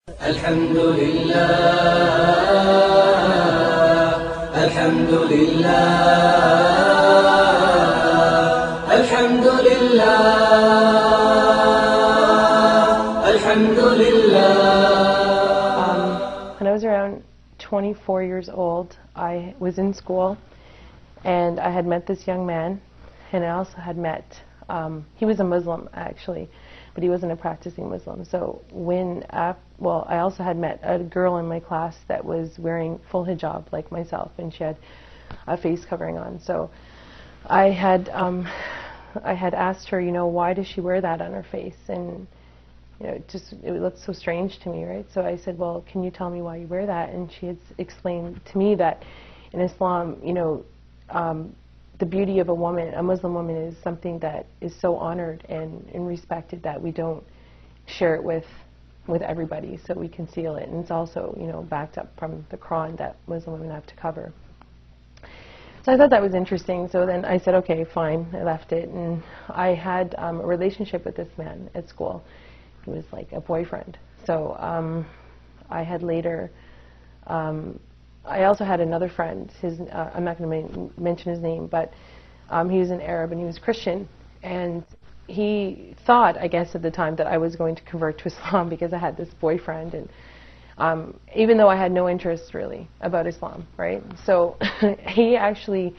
الحمد لله الحمد لله الحمد لله الحمد لله. When I was around 24 years old, I was in school and I had met this young man, and I also had met, he was a Muslim actually, but he wasn't a practicing Muslim. So I also had met a girl in my class that was wearing full hijab like myself, and she had a face covering on. So I had asked her, why does she wear that on her face? And it looked so strange to me, right? So I said, well, can you tell me why you wear that? And she had explained to me that in Islam, the beauty of a woman, a Muslim woman, is something that is so honored and respected that we don't share it with everybody, so we conceal it. And it's also, backed up from the Quran that Muslim women have to cover. So I thought that was interesting. So then I said, okay, fine. I left it, and I had a relationship with this man at school. He was like a boyfriend. So I had later. I also had another friend. I'm not going to mention his name, but he was an Arab and he was Christian, and he thought, I guess at the time, that I was going to convert to Islam because I had this boyfriend, and even though I had no interest really about Islam, right? So he actually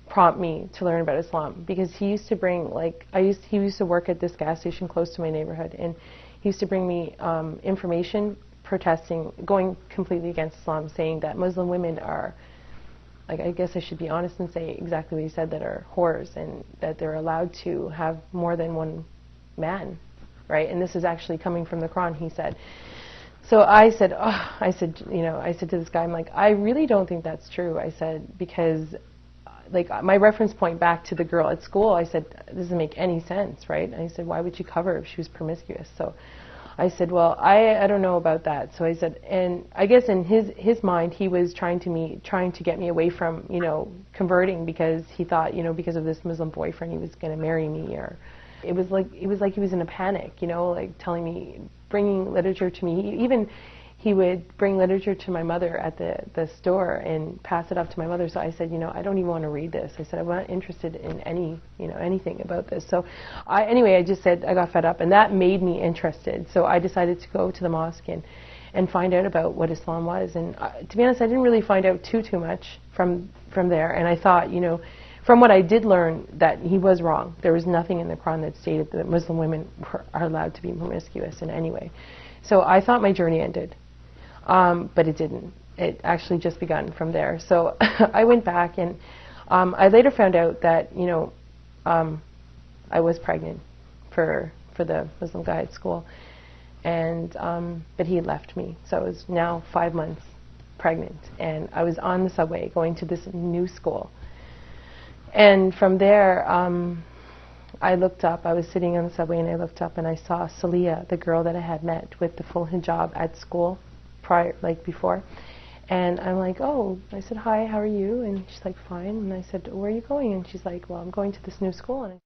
prompted me to learn about Islam, because he used to bring, he used to work at this gas station close to my neighborhood, and he used to bring me information protesting, going completely against Islam, saying that Muslim women are, I guess I should be honest and say exactly what he said, that are whores, and that they're allowed to have more than one man, right? And this is actually coming from the Quran, he said. So I said, I said to this guy, I'm like, I really don't think that's true. I said, because my reference point back to the girl at school, I said, this doesn't make any sense, right? And I said, why would she cover if she was promiscuous? So I said, well, I don't know about that. So I said, and I guess in his mind, he was trying to get me away from, converting, because he thought, because of this Muslim boyfriend, he was going to marry me, or it was like he was in a panic, telling me, bringing literature to me. He would bring literature to my mother at the store and pass it up to my mother. So I said, I don't even want to read this. I said, I'm not interested in anything about this. So anyway, I just said I got fed up, and that made me interested. So I decided to go to the mosque and find out about what Islam was. And to be honest, I didn't really find out too much from there. And I thought, from what I did learn, that he was wrong. There was nothing in the Quran that stated that Muslim women are allowed to be promiscuous in any way. So I thought my journey ended. But it didn't. It actually just begun from there. So I went back, and I later found out that I was pregnant for the Muslim guy at school, and but he had left me. So I was now 5 months pregnant, and I was on the subway going to this new school. And from there, I looked up. I was sitting on the subway, and I looked up, and I saw Salia, the girl that I had met with the full hijab at school before. And I'm like, oh, I said, hi, how are you? And she's like, fine. And I said, where are you going? And she's like, well, I'm going to this new school. And